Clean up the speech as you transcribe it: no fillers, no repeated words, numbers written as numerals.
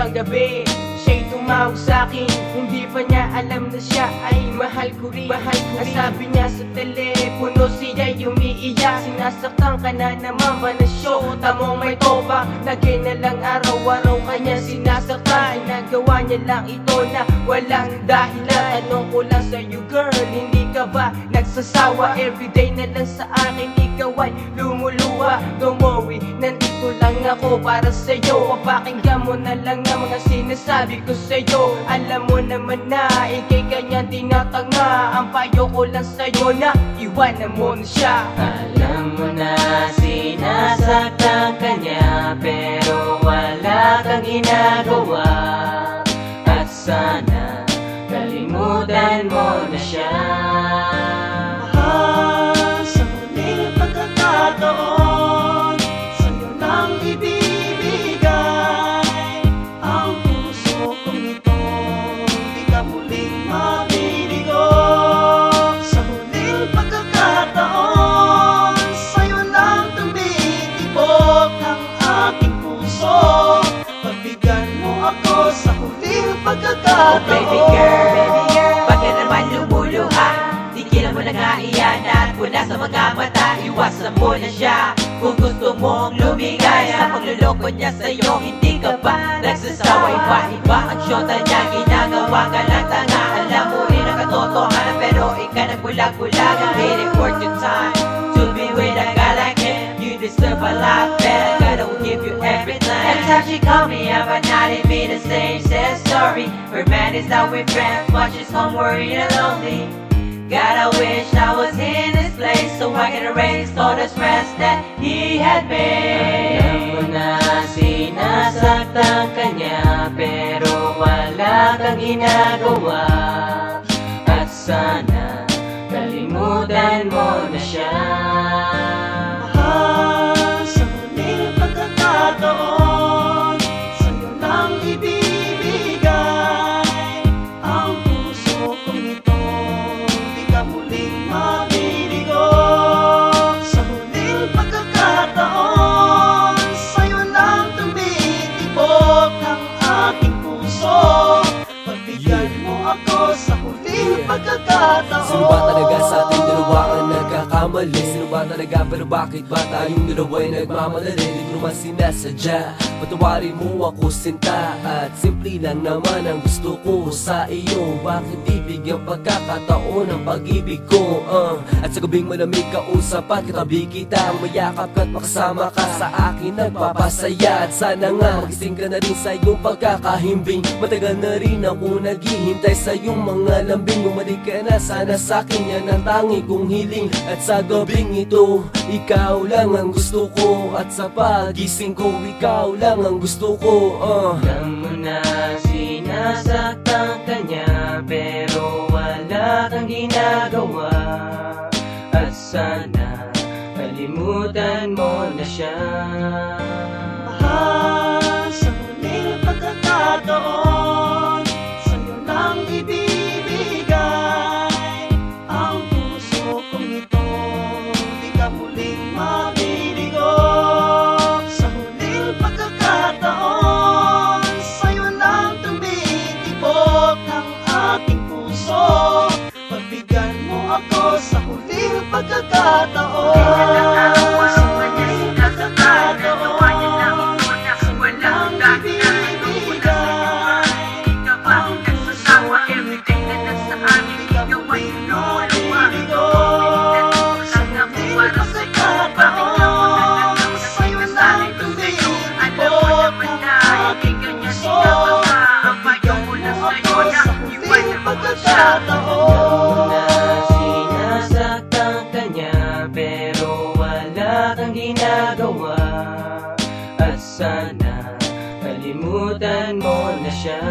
isang gabi, siya'y tumawag sa'kin. Hindi pa niya alam na siya ay mahal ko rin. Ang sabi niya sa telepono, siya'y umiiyak. Sinasaktan ka na naman ba na show? Tamong may toba, lagi na lang araw-araw kanya sinasaktan. Nagawa niya lang ito na walang dahilan. Tanong ko lang sa'yo girl, hindi ka ba nagsasawa? Everyday na lang sa akin ikaw ay lumuluha. Don't worry, nandito lang ako para sa'yo. Papakinggan mo na lang ang mga sinasabi ko sa'yo. Alam mo naman na ikay kanya tinatanga. Ang payo ko lang sa'yo na iwanan mo na siya. Alam mo na sinasaktan ka niya, pero wala kang ginagawa. At sana kalimutan mo na siya. Mahal, sa huling pagkakataon, sa'yo lang ibibigay ang puso kong ito. Di ka muling mabiligo. Sa huling pagkakataon, sa'yo lang tumitibok ang aking puso. Pagbigyan mo ako sa huling pagkakataon. Oh baby girl, bakit naman lumuluha? Di kila mo nangaiyanat mula sa mga mata. Iwasan mo na siya kung gusto mong lumigay. Sa pagluloko niya sa'yo, hindi ka ba nagsasawa? Iba-iba ang syota niya, ginagawa ka lang tanga. Alam mo rin ang katotohanan, pero ikaw nagbulag-bulag. I'm waiting for your time to be with a guy like him. You deserve a lot better, gotta give you everything. Every time she call me up at night, it be the same sad story. Her man is out with friends, but she's home worried and lonely. God, I wish I was in this place so I can erase all the stress that he had made. Alam mo na sinasaktan ka niya, pero wala kang ginagawa. At sana kalimutan mo na siya. Mahal, sa huling pagkakataon, sa'yo lang ibibigay ang puso kong ito. Di ka muling mabiligo. Sa huling pagkakataon, sa'yo lang tumitibok ang aking puso. Pagbigyan mo ako sa huling pagkakataon. Sino ba talaga sa ating dalawa ang nagkakamali? Sino ba talaga, pero bakit ba tayong dalawa'y nagmamadali? Di ko naman sinasadya, patawarin mo ako sinta. At simple lang naman ang gusto ko sa iyo. Bakit di bigyan pagkakataon ang pag-ibig ko? At sa gabing malamig kausap at katabi kita, mayakap ka't makasama ka sa akin nagpapasaya. At sana nga magising ka na rin sa iyong pagkakahimbing. Matagal na rin ako naghihintay sa iyong mga lambing. Bumalik ka na sana sa'kin, yan ang tangi kong hiling. At sa gabing ito, ikaw lang ang gusto ko. At sa pagising ko, ikaw lang ang gusto ko. Alam mo na sinasaktan ka niya, pero wala kang ginagawa. At sana kalimutan mo na siya. Mahal, sa huling pagkakataon, sa'yo lang ibibigay ang puso kong ito. Di ka muling mabiligo. Sa huling pagkakataon, sa'yo lang tumitibok ang aking puso. Pagbigyan mo ako sa huling pagkakataon. Sa huling pagkakataon, walang ibibigay ang puso kong ito. Di ka muling mabiligo. Sa huling pagkakataon, sa'yo lang tumitibok ang aking puso. Pagbigyan mo ako sa huling pagkakataon. Na sinasaktan ka niya, pero wala kang ginagawa. At sana kalimutan mo na siya.